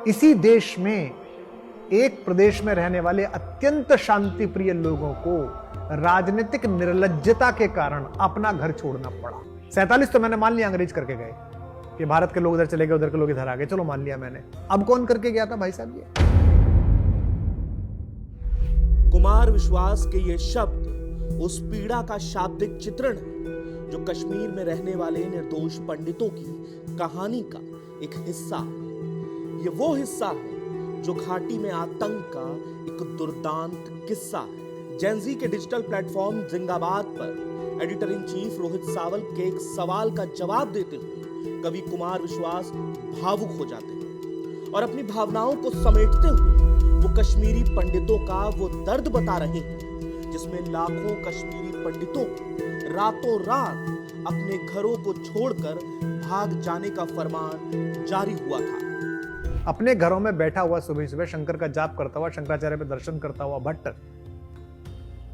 इसी देश में एक प्रदेश में रहने वाले अत्यंत शांतिप्रिय लोगों को राजनीतिक निर्लज्जता के कारण अपना घर छोड़ना पड़ा। 47 तो मैंने मान लिया अंग्रेज करके गए कि भारत के लोग इधर चले गए, उधर के लोग इधर आ गए, चलो मान लिया मैंने। अब कौन करके गया था भाई साहब? ये कुमार विश्वास के ये शब्द उस पीड़ा का शाब्दिक चित्रण है जो कश्मीर में रहने वाले निर्दोष पंडितों की कहानी का एक हिस्सा है। ये वो हिस्सा है जो घाटी में आतंक का एक दुर्दांत किस्सा है। जेनजी के डिजिटल प्लेटफॉर्म जिंदाबाद पर एडिटर इन चीफ रोहित सावल के एक सवाल का जवाब देते हुए कवि कुमार विश्वास भावुक हो जाते हैं और अपनी भावनाओं को समेटते हुए वो कश्मीरी पंडितों का वो दर्द बता रहे हैं जिसमें लाखों कश्मीरी पंडितों को रातों रात अपने घरों को छोड़कर भाग जाने का फरमान जारी हुआ था। अपने घरों में बैठा हुआ सुबह सुबह शंकर का जाप करता हुआ, शंकराचार्य पे दर्शन करता हुआ भट्ट,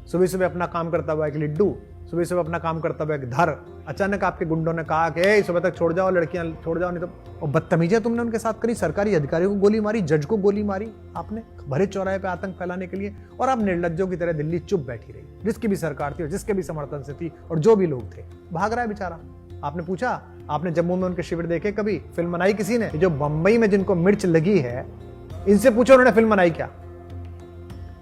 सुबह सुबह अपना काम करता हुआ एक लिड्डू, सुबह सुबह अपना काम करता हुआ एक धर, अचानक आपके गुंडों ने कहा कि सुबह तक छोड़ जाओ, लड़कियां छोड़ जाओ, नहीं तो। और बदतमीजियां तुमने उनके साथ करी, सरकारी अधिकारियों को गोली मारी, जज को गोली मारी आपने भरे चौराहे पे आतंक फैलाने के लिए, और आप निर्लज्जों की तरह दिल्ली चुप बैठी रही। जिसकी भी सरकार थी और जिसके भी समर्थन से थी और जो भी लोग थे, भाग रहा है बेचारा। आपने पूछा, आपने जम्मू में उनके शिविर देखे कभी? फिल्म बनाई किसी ने? जो बंबई में जिनको मिर्च लगी है, इनसे पूछो उन्होंने फिल्म बनाई क्या?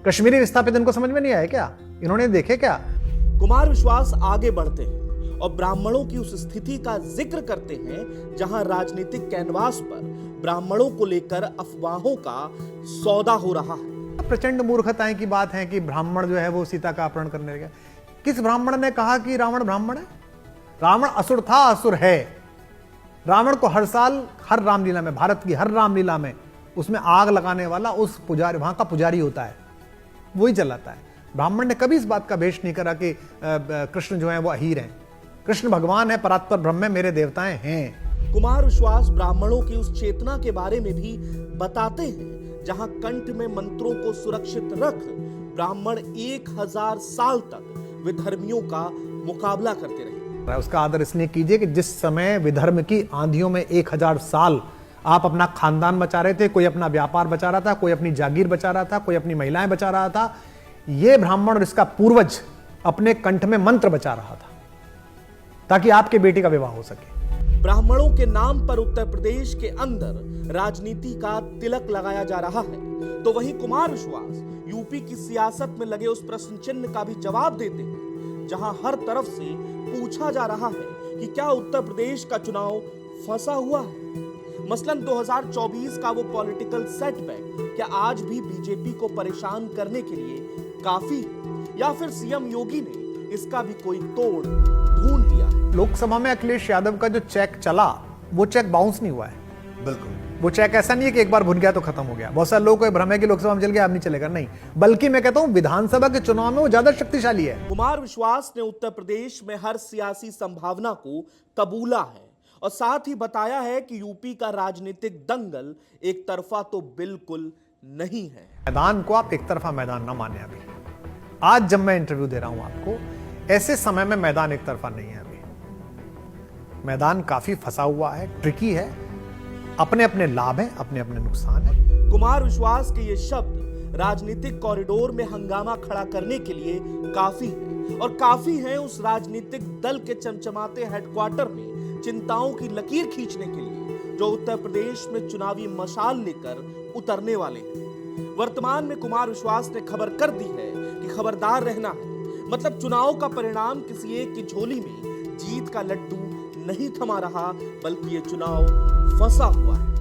कश्मीरी विस्थापित इनको समझ में नहीं आया क्या? इन्होंने देखे क्या? कुमार विश्वास आगे बढ़ते हैं और ब्राह्मणों की उस स्थिति का जिक्र करते हैं जहां राजनीतिक कैनवास पर ब्राह्मणों को लेकर अफवाहों का सौदा हो रहा है। प्रचंड मूर्खताएं की बात है कि ब्राह्मण जो है वो सीता का अपहरण करने लगे। किस ब्राह्मण ने कहा कि रावण ब्राह्मण है? रावण असुर था, असुर है। रावण को हर साल हर रामलीला में, भारत की हर रामलीला में, उसमें आग लगाने वाला उस पुजारी, वहां का पुजारी होता है, वही जलाता है। ब्राह्मण ने कभी इस बात का भेष नहीं करा कि कृष्ण जो है वो अहीर हैं। कृष्ण भगवान है, परात्पर ब्रह्म है, मेरे देवताएं हैं। कुमार विश्वास ब्राह्मणों की उस चेतना के बारे में भी बताते हैं जहां कंठ में मंत्रों को सुरक्षित रख ब्राह्मण 1000 साल तक विधर्मियों का मुकाबला करते रहे। उसका आदर इसलिए कीजिए कि जिस समय विधर्म की आंधियों में 1000 साल आप अपना खानदान बचा रहे थे, कोई अपना व्यापार बचा रहा था, कोई अपनी जागीर बचा रहा था, कोई अपनी महिलाएं बचा रहा था, ये ब्राह्मण और इसका पूर्वज अपने कंठ में मंत्र बचा रहा था ताकि आपके बेटे का विवाह हो सके। ब्राह्मणों के नाम पर उत्तर प्रदेश के अंदर राजनीति का तिलक लगाया जा रहा है, तो वहीं कुमार विश्वास यूपी की सियासत में लगे उस प्रश्न चिन्ह का भी जवाब देते हैं जहां हर तरफ से पूछा जा रहा है कि क्या उत्तर प्रदेश का चुनाव फंसा हुआ है। मसलन 2024 का वो पॉलिटिकल सेटबैक क्या आज भी बीजेपी को परेशान करने के लिए काफी है, या फिर सीएम योगी ने इसका भी कोई तोड़ ढूंढ लिया है। लोकसभा में अखिलेश यादव का जो चेक चला, वो चेक बाउंस नहीं हुआ है। बिल्कुल, वो चेक ऐसा नहीं है कि एक बार भुन गया तो खत्म हो गया। बहुत सारे लोगों को भ्रम है कि लोकसभा में चल गया अब नहीं चलेगा, नहीं, बल्कि मैं कहता हूं विधानसभा के चुनाव में वो ज्यादा शक्तिशाली है। कुमार विश्वास ने उत्तर प्रदेश में हर सियासी संभावना को कबूला है और साथ ही बताया है कि यूपी का राजनीतिक दंगल एक तरफा तो बिल्कुल नहीं है। मैदान को आप एक तरफा मैदान ना माने। अभी आज जब मैं इंटरव्यू दे रहा हूं आपको, ऐसे समय में मैदान एक तरफा नहीं है। अभी मैदान काफी फंसा हुआ है, ट्रिकी है, अपने अपने लाभ हैं, अपने अपने नुकसान हैं। कुमार विश्वास के ये शब्द राजनीतिक कॉरिडोर में हंगामा खड़ा करने के लिए काफी है और काफी है उस राजनीतिक दल के चमचमाते हेडक्वार्टर में चिंताओं की लकीर खींचने के लिए जो उत्तर प्रदेश में चुनावी मशाल लेकर उतरने वाले हैं। वर्तमान में कुमार विश्वास ने खबर कर दी है कि खबरदार रहना है, मतलब चुनाव का परिणाम किसी एक की झोली में जीत का लड्डू नहीं थमा रहा, बल्कि ये चुनाव फंसा हुआ है।